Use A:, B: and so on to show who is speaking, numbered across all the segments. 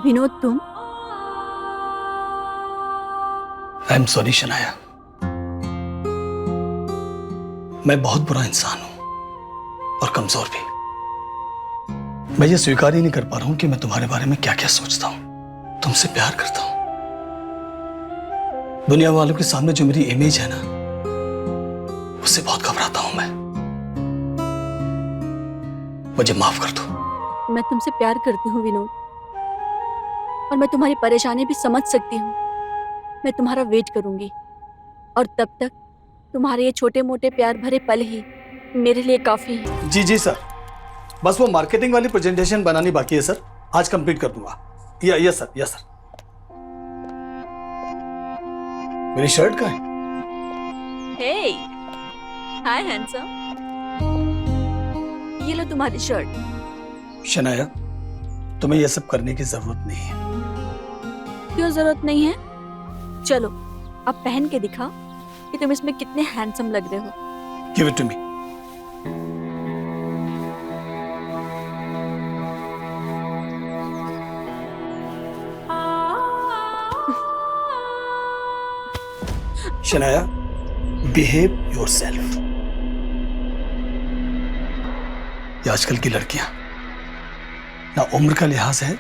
A: विनोद तुम?
B: I am sorry Shanaya, मैं बहुत बुरा इंसान हूं और कमजोर भी। मैं ये स्वीकार ही नहीं कर पा रहा हूं कि मैं तुम्हारे बारे में क्या क्या सोचता हूं, तुमसे प्यार करता हूं। दुनिया वालों के सामने जो मेरी इमेज है ना, उससे बहुत घबराता हूं मैं। मुझे माफ कर दो।
A: मैं तुमसे प्यार करती हूँ विनोद, और मैं तुम्हारी परेशानी भी समझ सकती हूँ। मैं तुम्हारा वेट करूंगी, और तब तक तुम्हारे ये छोटे मोटे प्यार भरे पल ही मेरे लिए काफी है।
B: जी जी सर, बस वो मार्केटिंग वाली प्रेजेंटेशन बनानी बाकी है सर, आज कंप्लीट कर दूंगा। Yes sir, yes sir. मेरी शर्ट कहाँ है?
A: हे, हाय हैंडसम, ये लो तुम्हारी शर्ट।
B: शनाया, तुम्हें यह सब करने की जरूरत नहीं है।
A: क्यों जरूरत नहीं है? चलो अब पहन के दिखाओ कि तुम इसमें कितने हैंडसम लग रहे हो।
B: Give it to me. Shanaya, behave yourself. ये आजकल की लड़कियां ना उम्र का लिहाज है,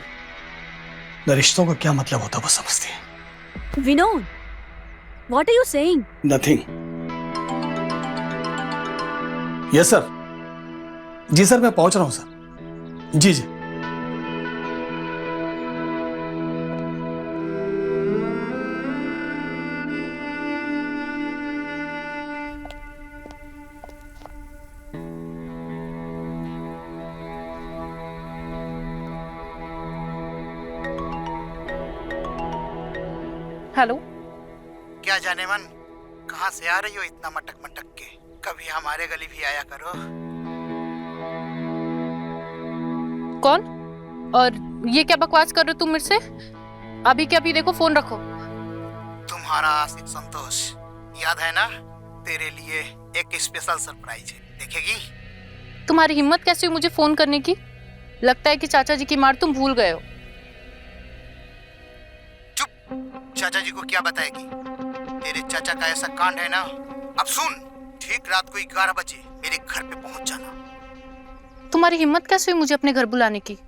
B: ना रिश्तों का क्या मतलब होता वो समझती है।
A: Vinod, what are you saying?
B: Nothing. Yes sir. जी सर, मैं पहुंच रहा हूं सर। जी जी।
C: हेलो।
D: क्या जाने मन, कहाँ से आ रही हो इतना मटक मटक के? कभी हमारे गली भी आया करो।
C: कौन? और ये क्या बकवास कर रहे हो तुम मेरे से? अभी के अभी देखो, फोन रखो।
D: तुम्हारा आशिक संतोष, याद है ना? तेरे लिए एक स्पेशल सरप्राइज है, देखेगी?
C: तुम्हारी हिम्मत कैसे हुई मुझे फोन करने की? लगता है कि चाचा जी की मार तुम भूल गए हो।
D: चाचा जी को क्या बताएगी? तेरे चाचा का ऐसा कांड है ना। अब सुन, ठीक रात को 11 बजे मेरे घर पे पहुंच जाना।
C: तुम्हारी हिम्मत कैसे हुई मुझे अपने घर बुलाने की?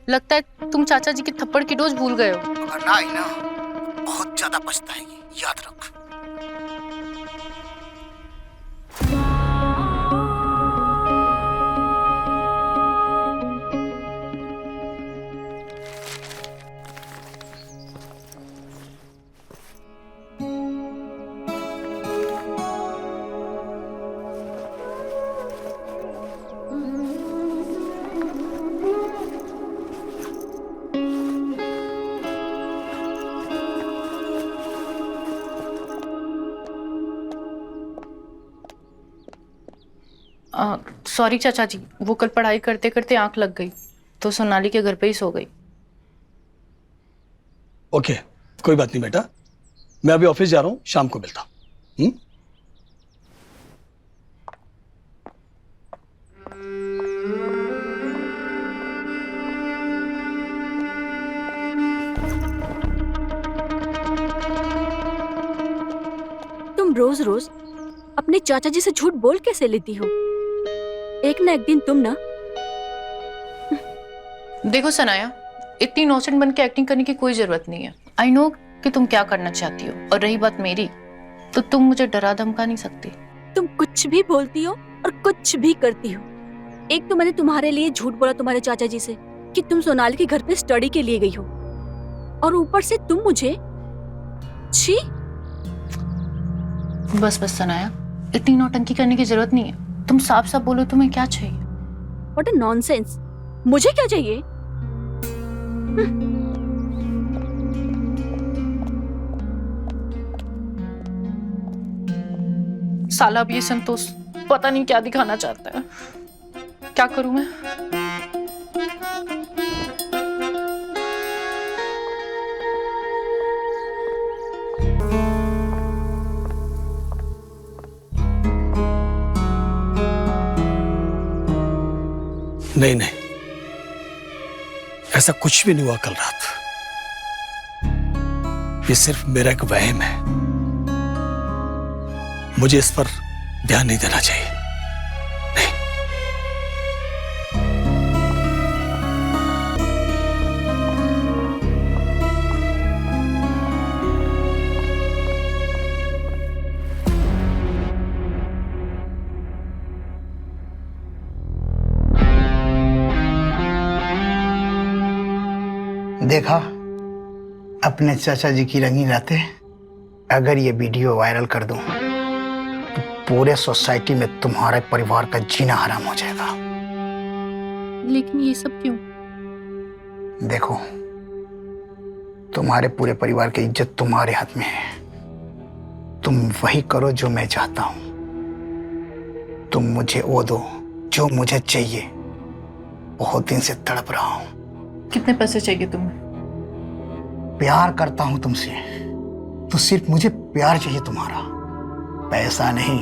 C: लगता है तुम चाचा जी के थप्पड़ की डोज भूल गए हो।
D: अगर ना आई ना, बहुत ज्यादा पछताएगी, याद रख।
C: सॉरी चाचा जी, वो कल पढ़ाई करते करते आंख लग गई तो सोनाली के घर पे ही सो गई।
B: ओके, कोई बात नहीं बेटा, मैं अभी ऑफिस जा रहा हूं, शाम को मिलता हूं।
A: तुम रोज रोज अपने चाचा जी से झूठ बोल कैसे लेती हो? एक ना एक दिन तुम ना।
C: देखो सनाया, इतनी इनोसेंट बन के एक्टिंग करने की कोई जरूरत नहीं है। आई नो कि तुम क्या करना चाहती हो, और रही बात मेरी, तो तुम मुझे डरा धमका नहीं सकती।
A: तुम कुछ भी बोलती हो और कुछ भी करती हो। एक तो मैंने तुम्हारे लिए झूठ बोला तुम्हारे चाचा जी से कि तुम सोनाली के घर पे स्टडी के लिए गई हो, और ऊपर से तुम मुझे छी।
C: बस बस सनाया, इतनी नौटंकी करने की जरूरत नहीं है। तुम साफ साफ बोलो तुम्हें क्या चाहिए।
A: What a nonsense. मुझे क्या चाहिए?
C: साला अब ये संतोष पता नहीं क्या दिखाना चाहता है। क्या करूं मैं?
B: नहीं नहीं, ऐसा कुछ भी नहीं हुआ कल रात। ये सिर्फ मेरा एक वहम है। मुझे इस पर ध्यान नहीं देना चाहिए। नहीं।
D: देखा अपने चाचा जी की रंगीन रातें। अगर ये वीडियो वायरल कर दूं तो पूरे सोसाइटी में तुम्हारे परिवार का जीना हराम हो जाएगा।
C: लेकिन ये सब क्यों?
D: देखो, तुम्हारे पूरे परिवार की इज्जत तुम्हारे हाथ में है। तुम वही करो जो मैं चाहता हूं। तुम मुझे वो दो जो मुझे चाहिए। बहुत दिन से तड़प रहा हूं।
C: कितने पैसे चाहिए तुम्हें?
D: प्यार करता हूं तुमसे, तो सिर्फ मुझे प्यार चाहिए तुम्हारा, पैसा नहीं।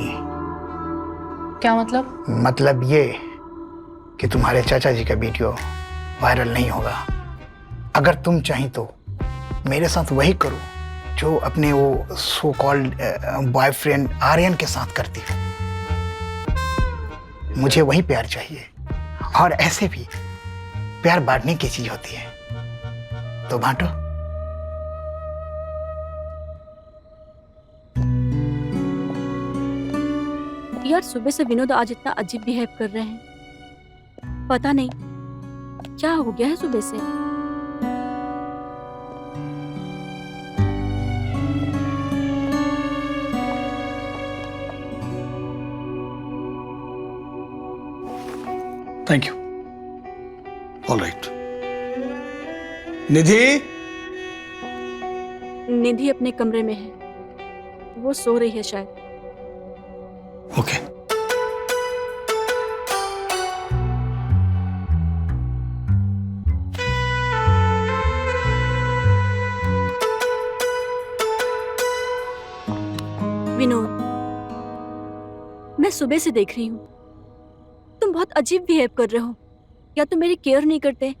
C: क्या मतलब?
D: मतलब ये कि तुम्हारे चाचा जी का वीडियो वायरल नहीं होगा। अगर तुम चाही तो मेरे साथ वही करो जो अपने वो सो कॉल्ड बॉयफ्रेंड आर्यन के साथ करती हो। मुझे वही प्यार चाहिए। और ऐसे भी प्यार बांटने की चीज होती है, तो बांटो।
A: यार, सुबह से विनोद आज इतना अजीब बिहेव कर रहे हैं। पता नहीं क्या हो गया है सुबह से।
B: Thank you. All right. Nidhi.
A: Nidhi अपने कमरे में है, वो सो रही है शायद।
B: ओके।
A: विनोद, मैं सुबह से देख रही हूँ, तुम बहुत अजीब बिहेव कर रहे हो। या तुम मेरी केयर नहीं करते,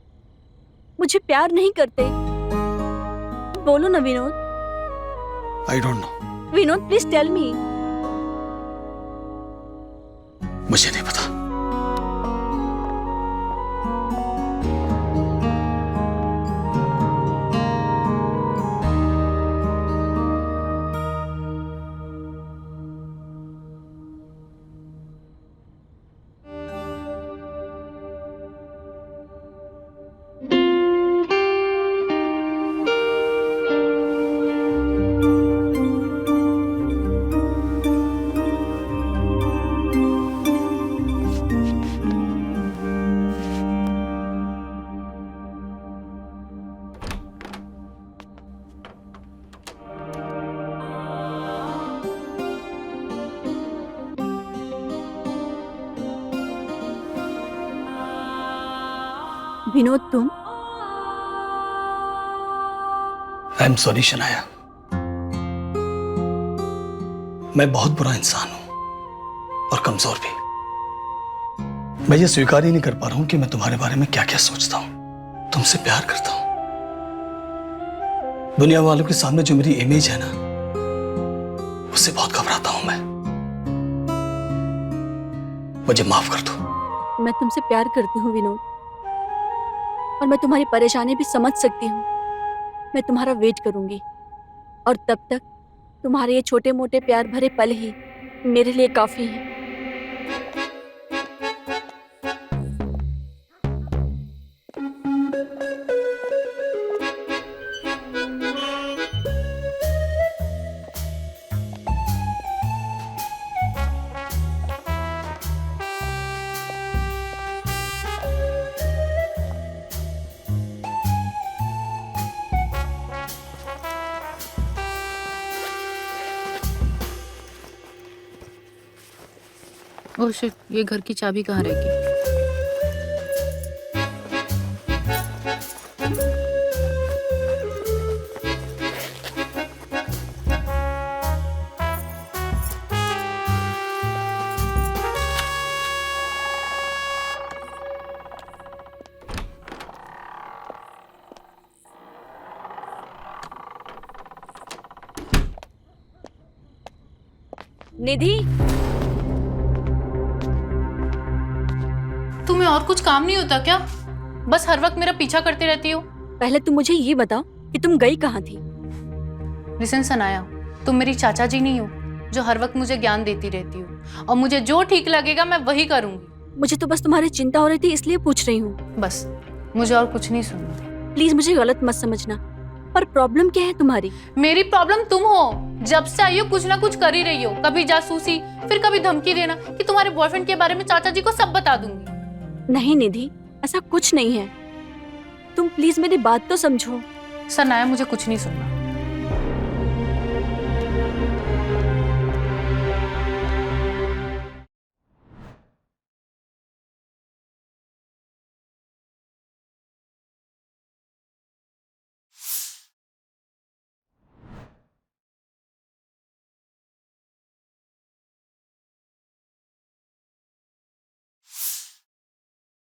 A: मुझे प्यार नहीं करते। बोलो ना Vinod.
B: I don't know.
A: Vinod, please tell me.
B: मुझे नहीं पता।
A: विनोद, तुम?
B: I am sorry Shanaya. मैं बहुत बुरा इंसान हूं और कमजोर भी। मैं ये स्वीकार ही नहीं कर पा रहा हूं कि मैं तुम्हारे बारे में क्या क्या सोचता हूं, तुमसे प्यार करता हूं। दुनिया वालों के सामने जो मेरी इमेज है ना, उससे बहुत घबराता हूं मैं। मुझे माफ कर दो।
A: मैं तुमसे प्यार करती हूँ विनोद, और मैं तुम्हारी परेशानी भी समझ सकती हूँ। मैं तुम्हारा वेट करूंगी, और तब तक तुम्हारे ये छोटे मोटे प्यार भरे पल ही मेरे लिए काफी हैं।
C: ओह शिट, ये घर की चाबी कहाँ रह गई?
A: निधि,
C: तुम्हें और कुछ काम नहीं होता क्या? बस हर वक्त मेरा पीछा करते रहती हो।
A: पहले तुम मुझे ये बताओ कि तुम गई कहाँ थी?
C: लिसन सनाया, तुम मेरी चाचा जी नहीं हो जो हर वक्त मुझे ज्ञान देती रहती हो, और मुझे जो ठीक लगेगा मैं वही करूंगी।
A: मुझे तो बस तुम्हारी चिंता हो रही थी इसलिए पूछ रही हूँ।
C: बस, मुझे और कुछ नहीं सुनना।
A: प्लीज मुझे गलत मत समझना, पर प्रॉब्लम क्या है तुम्हारी?
C: मेरी प्रॉब्लम तुम हो। जब से आई हो कुछ ना कुछ कर ही रही हो, कभी जासूसी, फिर कभी धमकी देना कि तुम्हारे बॉयफ्रेंड के बारे में चाचा जी को सब बता दूंगी।
A: नहीं निधि, ऐसा कुछ नहीं है। तुम प्लीज मेरी बात तो समझो।
C: सनाया, मुझे कुछ नहीं सुनना।